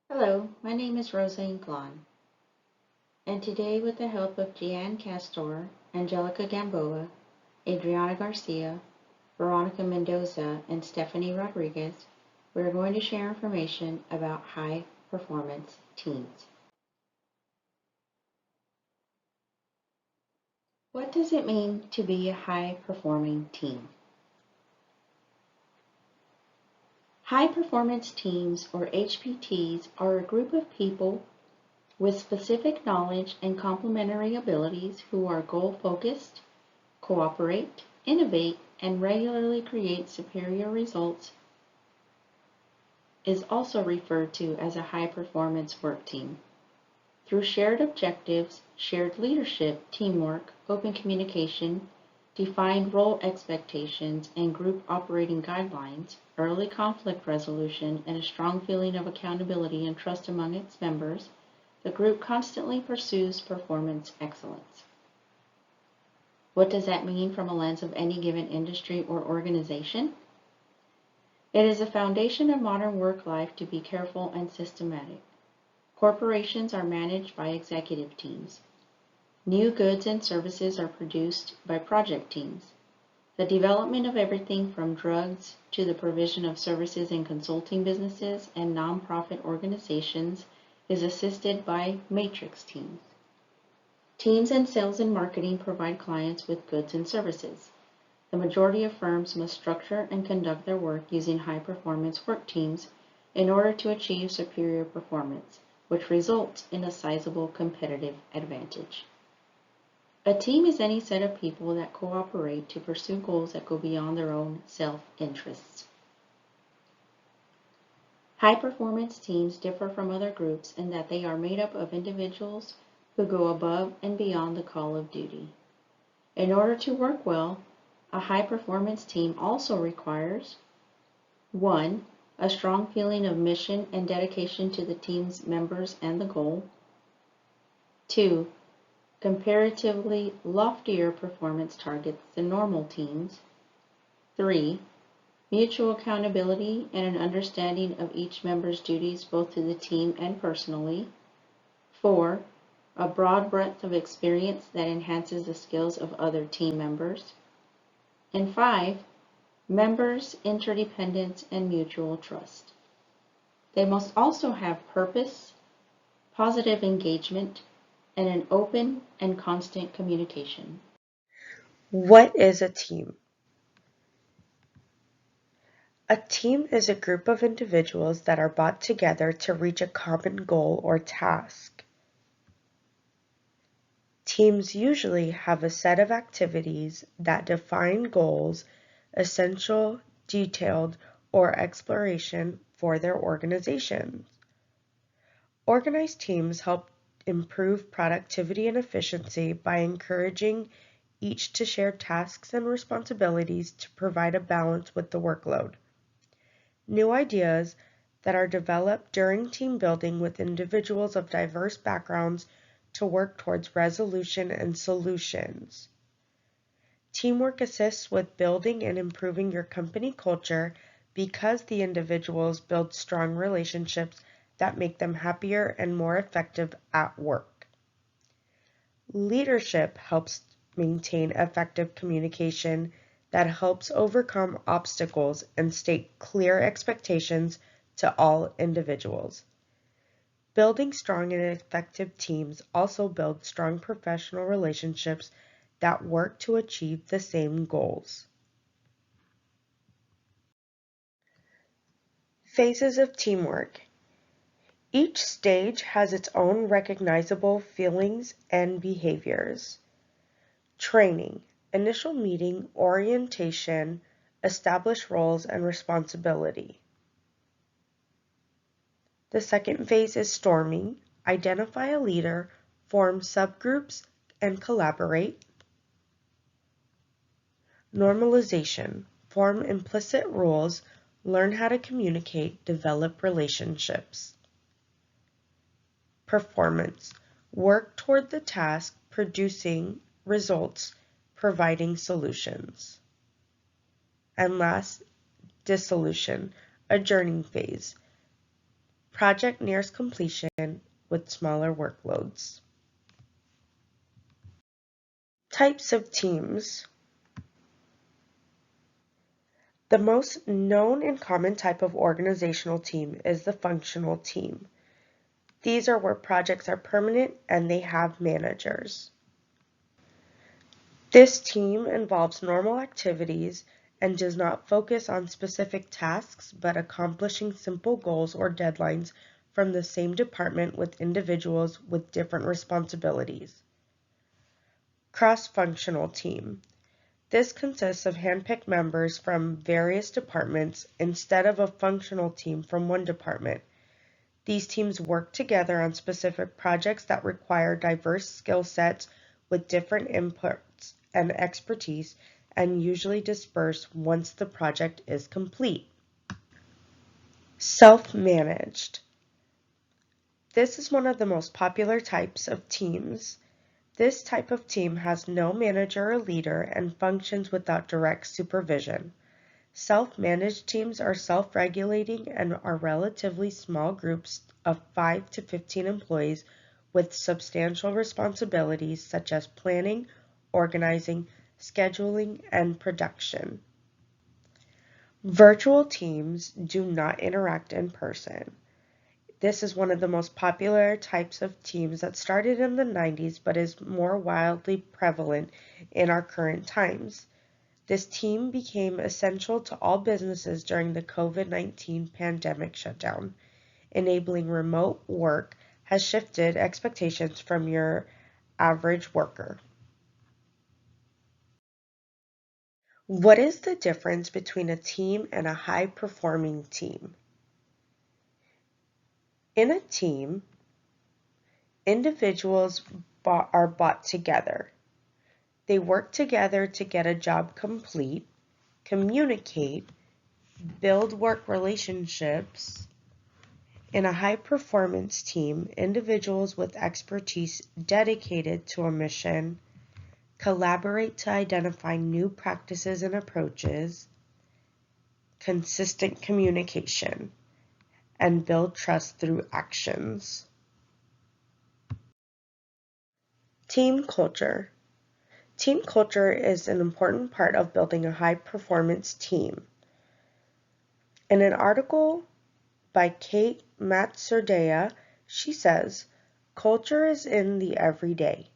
Hello, my name is Rosa Inclon, and today, with the help of Jeanne Castor, Angelica Gamboa, Adriana Garcia, Veronica Mendoza, and Stephanie Rodriguez, we are going to share information about high performance teams. What does it mean to be a high performing team? High performance teams, or HPTs, are a group of people with specific knowledge and complementary abilities who are goal focused, cooperate, innovate, and regularly create superior results is also referred to as a high-performance work team. Through shared objectives, shared leadership, teamwork, open communication, defined role expectations, and group operating guidelines, early conflict resolution, and a strong feeling of accountability and trust among its members, the group constantly pursues performance excellence. What does that mean from a lens of any given industry or organization? It is a foundation of modern work life to be careful and systematic. Corporations are managed by executive teams. New goods and services are produced by project teams. The development of everything from drugs to the provision of services in consulting businesses and nonprofit organizations is assisted by matrix teams. Teams in sales and marketing provide clients with goods and services. The majority of firms must structure and conduct their work using high-performance work teams in order to achieve superior performance, which results in a sizable competitive advantage. A team is any set of people that cooperate to pursue goals that go beyond their own self-interests. High-performance teams differ from other groups in that they are made up of individuals who go above and beyond the call of duty. In order to work well, a high-performance team also requires 1. A strong feeling of mission and dedication to the team's members and the goal. 2. Comparatively loftier performance targets than normal teams. 3. Mutual accountability and an understanding of each member's duties both to the team and personally. 4. A broad breadth of experience that enhances the skills of other team members. And 5. Members' interdependence and mutual trust. They must also have purpose, positive engagement, and an open and constant communication. What is a team? A team is a group of individuals that are brought together to reach a common goal or task. Teams usually have a set of activities that define goals, essential, detailed, or exploration for their organizations. Organized teams help improve productivity and efficiency by encouraging each to share tasks and responsibilities to provide a balance with the workload. New ideas that are developed during team building with individuals of diverse backgrounds to work towards resolution and solutions. Teamwork assists with building and improving your company culture because the individuals build strong relationships that make them happier and more effective at work. Leadership helps maintain effective communication that helps overcome obstacles and state clear expectations to all individuals. Building strong and effective teams also builds strong professional relationships that work to achieve the same goals. Phases of teamwork. Each stage has its own recognizable feelings and behaviors. Training. Initial meeting, orientation, establish roles and responsibility. The second phase is storming. Identify a leader, form subgroups, and collaborate. Normalization. Form implicit rules, learn how to communicate, develop relationships. Performance. Work toward the task, producing results, providing solutions. And last, dissolution, adjourning phase. Project nears completion with smaller workloads. Types of teams. The most known and common type of organizational team is the functional team. These are where projects are permanent and they have managers. This team involves normal activities and does not focus on specific tasks but accomplishing simple goals or deadlines from the same department with individuals with different responsibilities. Cross-functional team. This consists of handpicked members from various departments instead of a functional team from one department. These teams work together on specific projects that require diverse skill sets with different inputs and expertise and usually disperse once the project is complete. Self-managed. This is one of the most popular types of teams. This type of team has no manager or leader and functions without direct supervision. Self-managed teams are self-regulating and are relatively small groups of 5 to 15 employees with substantial responsibilities such as planning, organizing, scheduling, and production. Virtual teams do not interact in person. This is one of the most popular types of teams that started in the 90s but is more wildly prevalent in our current times. This team became essential to all businesses during the COVID-19 pandemic shutdown. Enabling remote work has shifted expectations from your average worker. What is the difference between a team and a high-performing team? In a team, individuals are brought together. They work together to get a job complete, communicate, build work relationships. In a high-performance team, individuals with expertise dedicated to a mission collaborate to identify new practices and approaches, consistent communication, and build trust through actions. Team culture. Team culture is an important part of building a high-performance team. In an article by Kate Matsurdea, she says, "Culture is in the everyday.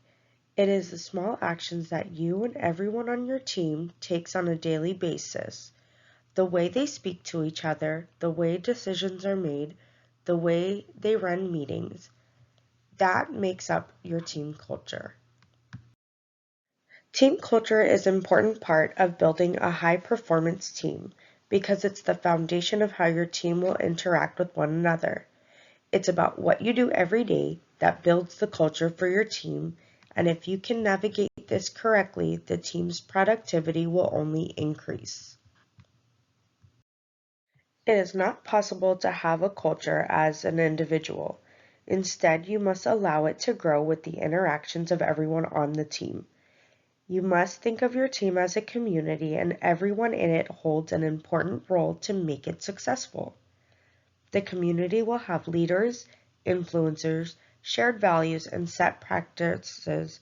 It is the small actions that you and everyone on your team takes on a daily basis. The way they speak to each other, the way decisions are made, the way they run meetings. That makes up your team culture." Team culture is an important part of building a high-performance team because it's the foundation of how your team will interact with one another. It's about what you do every day that builds the culture for your team, and if you can navigate this correctly, the team's productivity will only increase. It is not possible to have a culture as an individual. Instead, you must allow it to grow with the interactions of everyone on the team. You must think of your team as a community, and everyone in it holds an important role to make it successful. The community will have leaders, influencers, shared values, and set practices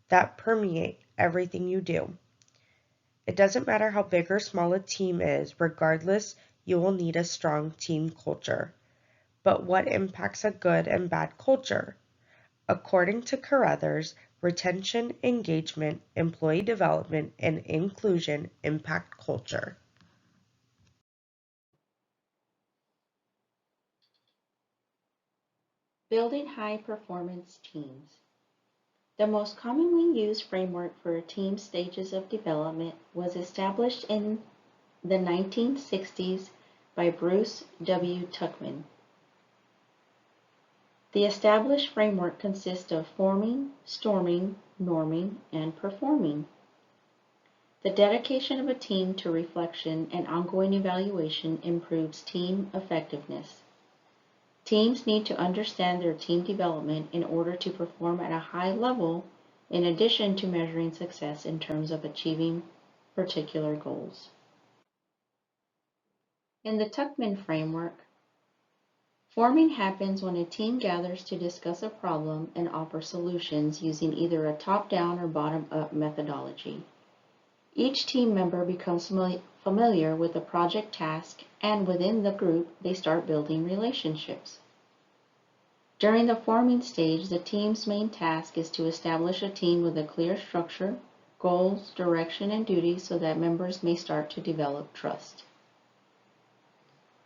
that permeate everything you do. It doesn't matter how big or small a team is, regardless, you will need a strong team culture. But what impacts a good and bad culture? According to Carruthers, retention, engagement, employee development, and inclusion impact culture. Building high-performance teams. The most commonly used framework for a team's stages of development was established in the 1960s by Bruce W. Tuckman. The established framework consists of forming, storming, norming, and performing. The dedication of a team to reflection and ongoing evaluation improves team effectiveness. Teams need to understand their team development in order to perform at a high level, in addition to measuring success in terms of achieving particular goals. In the Tuckman framework, Forming happens when a team gathers to discuss a problem and offer solutions using either a top-down or bottom-up methodology. Each team member becomes familiar with the project task, and within the group, they start building relationships. During the forming stage, the team's main task is to establish a team with a clear structure, goals, direction, and duties so that members may start to develop trust.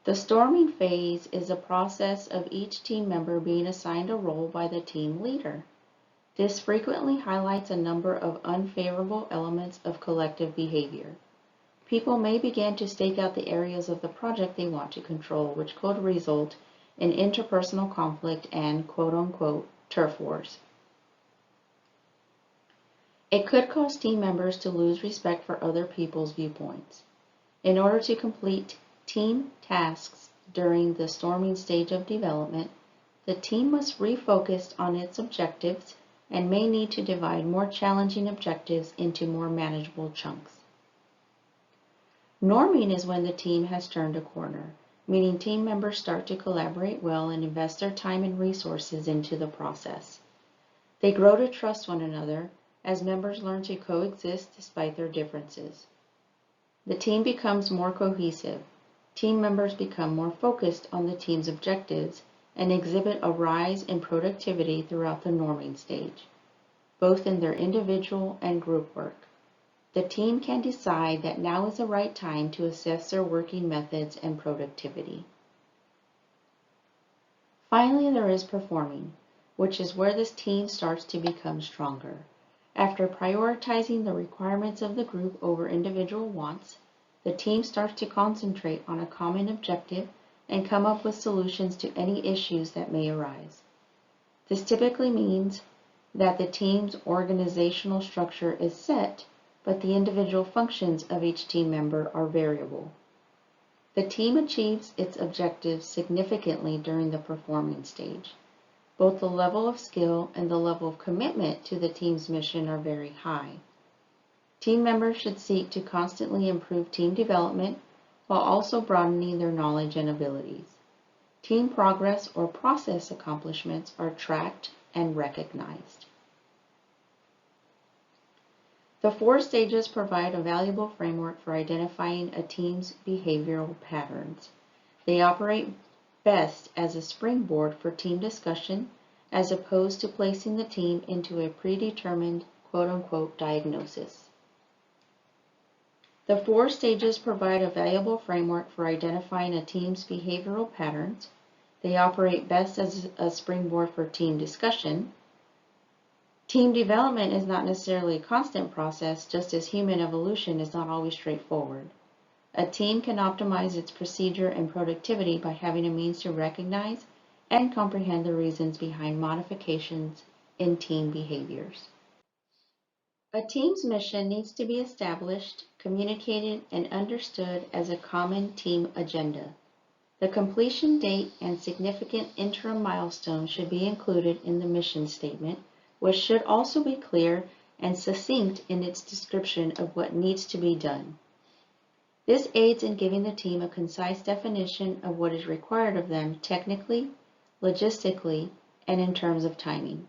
The storming phase is a process of each team member being assigned a role by the team leader. This frequently highlights a number of unfavorable elements of collective behavior. People may begin to stake out the areas of the project they want to control, which could result in interpersonal conflict and quote-unquote turf wars. It could cause team members to lose respect for other people's viewpoints. In order to complete team tasks during the storming stage of development, the team must refocus on its objectives and may need to divide more challenging objectives into more manageable chunks. Norming is when the team has turned a corner, meaning team members start to collaborate well and invest their time and resources into the process. They grow to trust one another as members learn to coexist despite their differences. The team becomes more cohesive. Team members become more focused on the team's objectives and exhibit a rise in productivity throughout the norming stage, both in their individual and group work. The team can decide that now is the right time to assess their working methods and productivity. Finally, there is performing, which is where this team starts to become stronger. After prioritizing the requirements of the group over individual wants, the team starts to concentrate on a common objective and come up with solutions to any issues that may arise. This typically means that the team's organizational structure is set, but the individual functions of each team member are variable. The team achieves its objectives significantly during the performing stage. Both the level of skill and the level of commitment to the team's mission are very high. Team members should seek to constantly improve team development while also broadening their knowledge and abilities. Team progress or process accomplishments are tracked and recognized. The 4 stages provide a valuable framework for identifying a team's behavioral patterns. They operate best as a springboard for team discussion as opposed to placing the team into a predetermined quote-unquote diagnosis. The 4 stages provide a valuable framework for identifying a team's behavioral patterns. They operate best as a springboard for team discussion. Team development is not necessarily a constant process, just as human evolution is not always straightforward. A team can optimize its procedure and productivity by having a means to recognize and comprehend the reasons behind modifications in team behaviors. A team's mission needs to be established, communicated, and understood as a common team agenda. The completion date and significant interim milestones should be included in the mission statement, which should also be clear and succinct in its description of what needs to be done. This aids in giving the team a concise definition of what is required of them technically, logistically, and in terms of timing.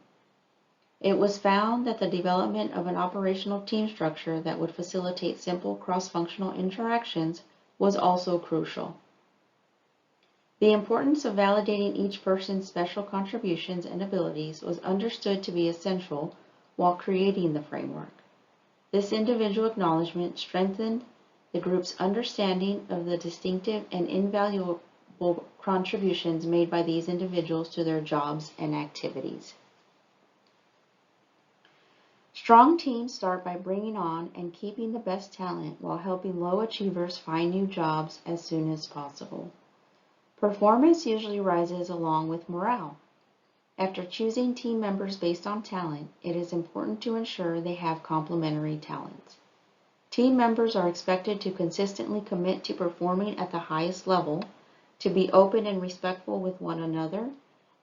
It was found that the development of an operational team structure that would facilitate simple cross-functional interactions was also crucial. The importance of validating each person's special contributions and abilities was understood to be essential while creating the framework. This individual acknowledgement strengthened the group's understanding of the distinctive and invaluable contributions made by these individuals to their jobs and activities. Strong teams start by bringing on and keeping the best talent while helping low achievers find new jobs as soon as possible. Performance usually rises along with morale. After choosing team members based on talent, it is important to ensure they have complementary talents. Team members are expected to consistently commit to performing at the highest level, to be open and respectful with one another,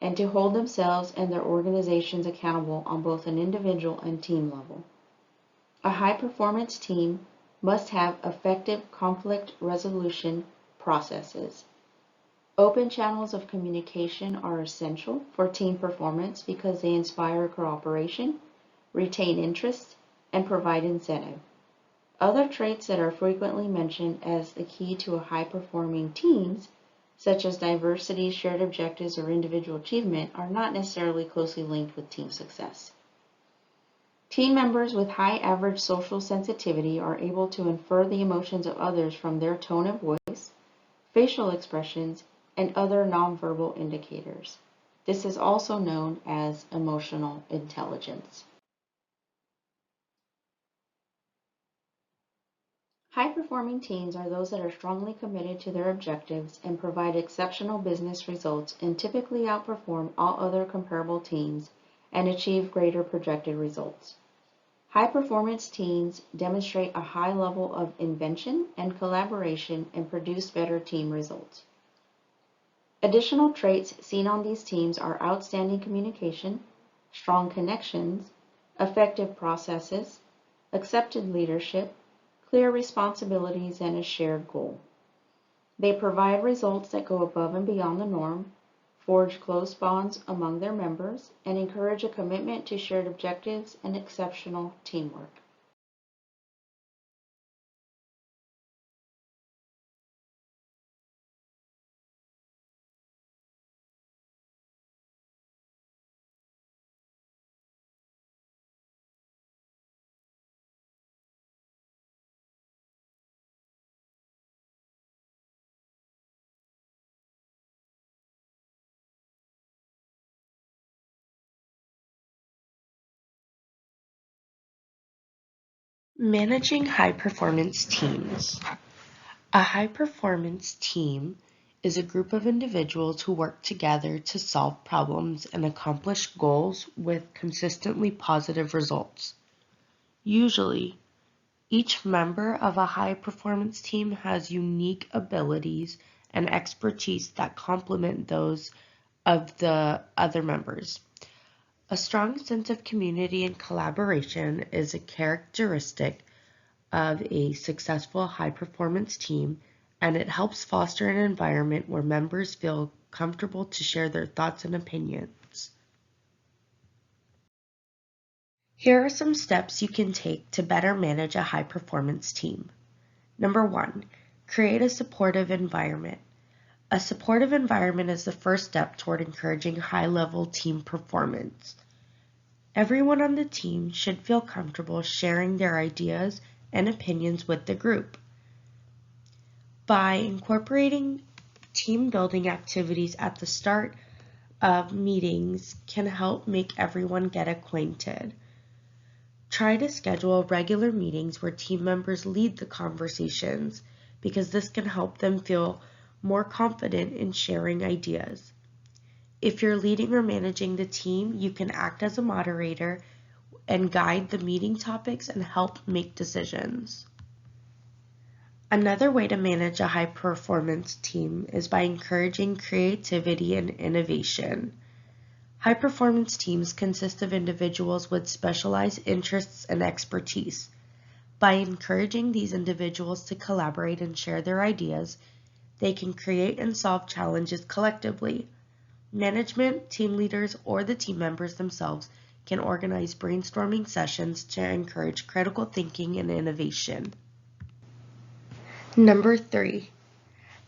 and to hold themselves and their organizations accountable on both an individual and team level. A high-performance team must have effective conflict resolution processes. Open channels of communication are essential for team performance because they inspire cooperation, retain interest, and provide incentive. Other traits that are frequently mentioned as the key to a high-performing teams, such as diversity, shared objectives, or individual achievement, are not necessarily closely linked with team success. Team members with high average social sensitivity are able to infer the emotions of others from their tone of voice, facial expressions, and other nonverbal indicators. This is also known as emotional intelligence. High-performing teams are those that are strongly committed to their objectives and provide exceptional business results and typically outperform all other comparable teams and achieve greater projected results. High-performance teams demonstrate a high level of invention and collaboration and produce better team results. Additional traits seen on these teams are outstanding communication, strong connections, effective processes, accepted leadership, clear responsibilities, and a shared goal. They provide results that go above and beyond the norm, forge close bonds among their members, and encourage a commitment to shared objectives and exceptional teamwork. Managing high-performance teams. A high-performance team is a group of individuals who work together to solve problems and accomplish goals with consistently positive results. Usually, each member of a high-performance team has unique abilities and expertise that complement those of the other members. A strong sense of community and collaboration is a characteristic of a successful high-performance team, and it helps foster an environment where members feel comfortable to share their thoughts and opinions. Here are some steps you can take to better manage a high-performance team. Number 1, create a supportive environment. A supportive environment is the first step toward encouraging high-level team performance. Everyone on the team should feel comfortable sharing their ideas and opinions with the group. By incorporating team building activities at the start of meetings can help make everyone get acquainted. Try to schedule regular meetings where team members lead the conversations because this can help them feel more confident in sharing ideas. If you're leading or managing the team, you can act as a moderator and guide the meeting topics and help make decisions. Another way to manage a high-performance team is by encouraging creativity and innovation. High-performance teams consist of individuals with specialized interests and expertise. By encouraging these individuals to collaborate and share their ideas, they can create and solve challenges collectively. Management, team leaders, or the team members themselves can organize brainstorming sessions to encourage critical thinking and innovation. Number 3,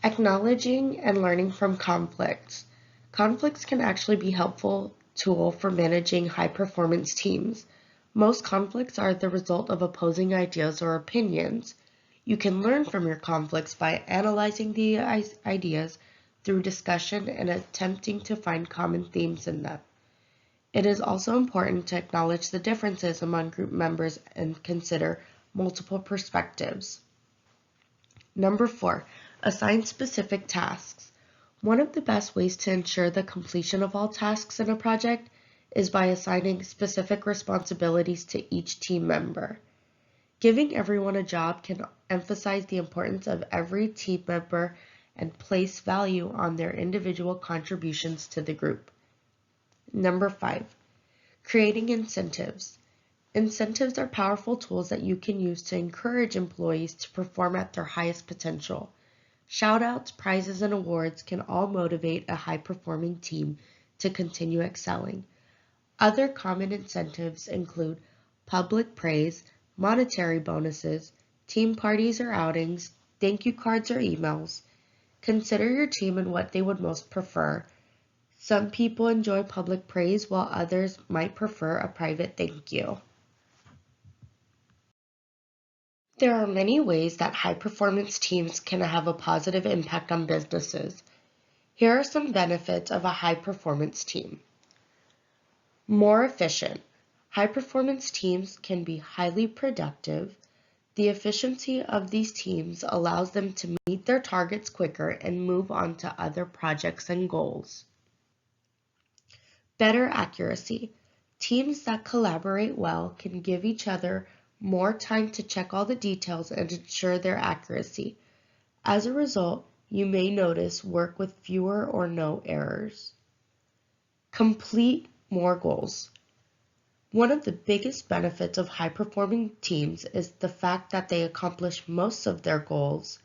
acknowledging and learning from conflicts. Conflicts can actually be a helpful tool for managing high-performance teams. Most conflicts are the result of opposing ideas or opinions. You can learn from your conflicts by analyzing the ideas through discussion and attempting to find common themes in them. It is also important to acknowledge the differences among group members and consider multiple perspectives. Number 4, assign specific tasks. One of the best ways to ensure the completion of all tasks in a project is by assigning specific responsibilities to each team member. Giving everyone a job can emphasize the importance of every team member and place value on their individual contributions to the group. Number 5, creating incentives. Incentives are powerful tools that you can use to encourage employees to perform at their highest potential. Shoutouts, prizes, and awards can all motivate a high-performing team to continue excelling. Other common incentives include public praise, monetary bonuses, team parties or outings, thank you cards or emails. Consider your team and what they would most prefer. Some people enjoy public praise while others might prefer a private thank you. There are many ways that high-performance teams can have a positive impact on businesses. Here are some benefits of a high-performance team. More efficient. High-performance teams can be highly productive. The efficiency of these teams allows them to meet their targets quicker and move on to other projects and goals. Better accuracy. Teams that collaborate well can give each other more time to check all the details and ensure their accuracy. As a result, you may notice work with fewer or no errors. Complete more goals. One of the biggest benefits of high-performing teams is the fact that they accomplish most of their goals.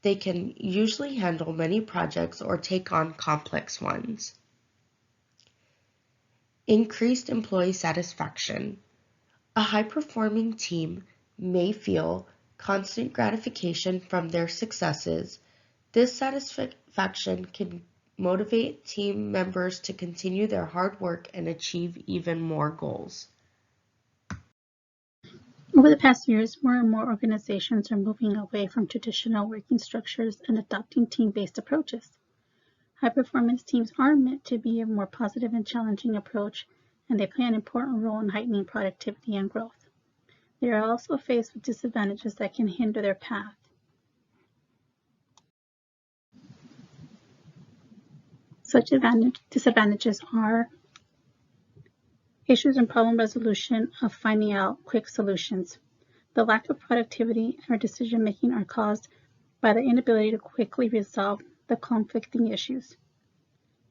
They can usually handle many projects or take on complex ones. Increased employee satisfaction. A high-performing team may feel constant gratification from their successes. This satisfaction can motivate team members to continue their hard work and achieve even more goals. Over the past years, more and more organizations are moving away from traditional working structures and adopting team-based approaches. High-performance teams are meant to be a more positive and challenging approach, and they play an important role in heightening productivity and growth. They are also faced with disadvantages that can hinder their path. Such disadvantages are issues in problem resolution of finding out quick solutions. The lack of productivity or decision-making are caused by the inability to quickly resolve the conflicting issues.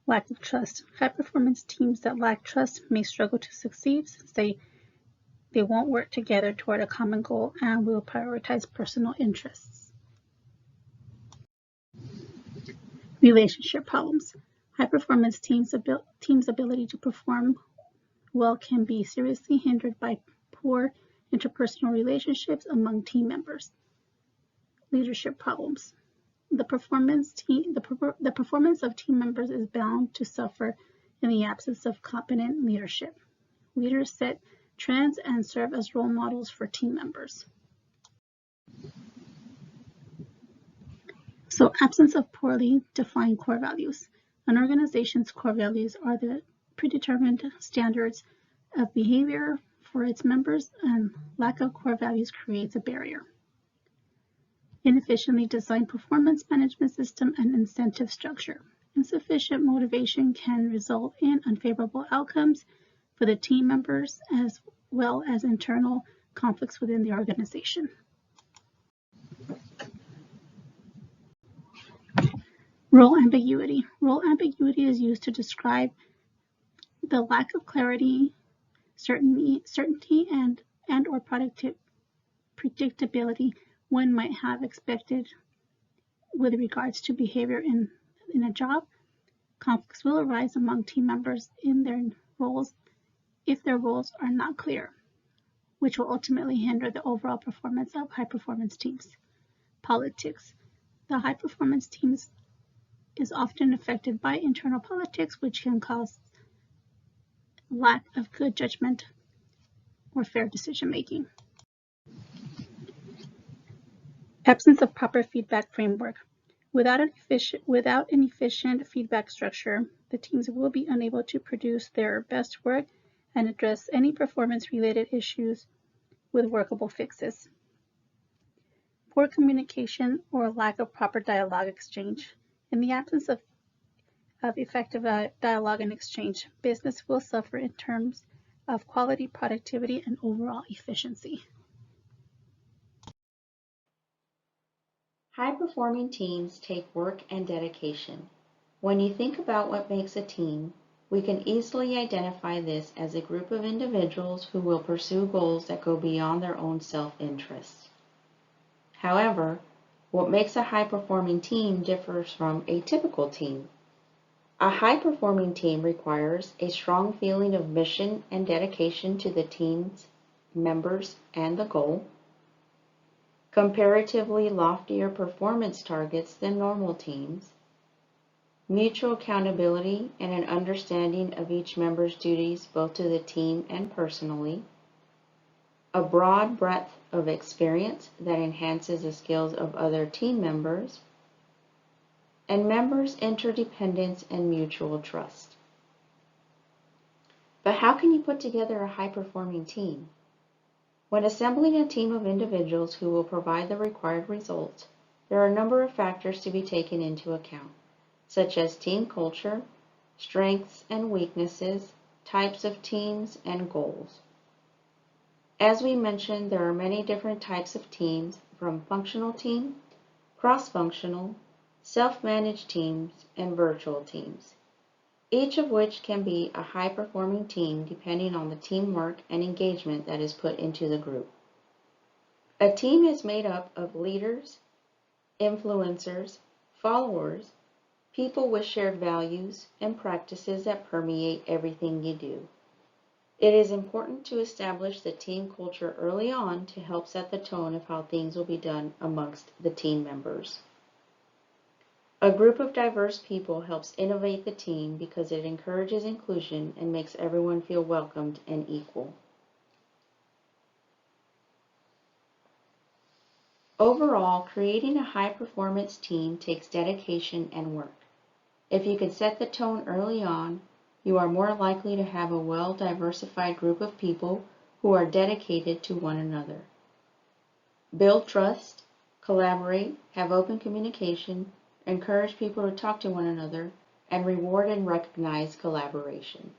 Lack of trust. High-performance teams that lack trust may struggle to succeed since they won't work together toward a common goal and will prioritize personal interests. Relationship problems. High-performance teams' ability to perform well can be seriously hindered by poor interpersonal relationships among team members. Leadership problems. The performance of team members is bound to suffer in the absence of competent leadership. Leaders set trends and serve as role models for team members. So, absence of poorly defined core values. An organization's core values are the predetermined standards of behavior for its members, and lack of core values creates a barrier. Inefficiently designed performance management system and incentive structure. Insufficient motivation can result in unfavorable outcomes for the team members as well as internal conflicts within the organization. Role ambiguity. Role ambiguity is used to describe the lack of clarity, certainty and or predictability one might have expected with regards to behavior in a job. Conflicts will arise among team members in their roles if their roles are not clear, which will ultimately hinder the overall performance of high-performance teams. Politics. The high-performance teams is often affected by internal politics, which can cause lack of good judgment or fair decision-making. Absence of proper feedback framework. Without an efficient feedback structure, the teams will be unable to produce their best work and address any performance-related issues with workable fixes. Poor communication or lack of proper dialogue exchange. In the absence of effective dialogue and exchange, business will suffer in terms of quality, productivity, and overall efficiency. High-performing teams take work and dedication. When you think about what makes a team, we can easily identify this as a group of individuals who will pursue goals that go beyond their own self-interest. However, What makes a high-performing team differs from a typical team. A high-performing team requires a strong feeling of mission and dedication to the team's members and the goal, comparatively loftier performance targets than normal teams, mutual accountability and an understanding of each member's duties both to the team and personally, a broad breadth of experience that enhances the skills of other team members, and members' interdependence and mutual trust. But how can you put together a high-performing team? When assembling a team of individuals who will provide the required results, there are a number of factors to be taken into account, such as team culture, strengths and weaknesses, types of teams, and goals. As we mentioned, there are many different types of teams, from functional team, cross-functional, self-managed teams, and virtual teams, each of which can be a high-performing team depending on the teamwork and engagement that is put into the group. A team is made up of leaders, influencers, followers, people with shared values, and practices that permeate everything you do. It is important to establish the team culture early on to help set the tone of how things will be done amongst the team members. A group of diverse people helps innovate the team because it encourages inclusion and makes everyone feel welcomed and equal. Overall, creating a high-performance team takes dedication and work. If you can set the tone early on, you are more likely to have a well-diversified group of people who are dedicated to one another. Build trust, collaborate, have open communication, encourage people to talk to one another, and reward and recognize collaboration.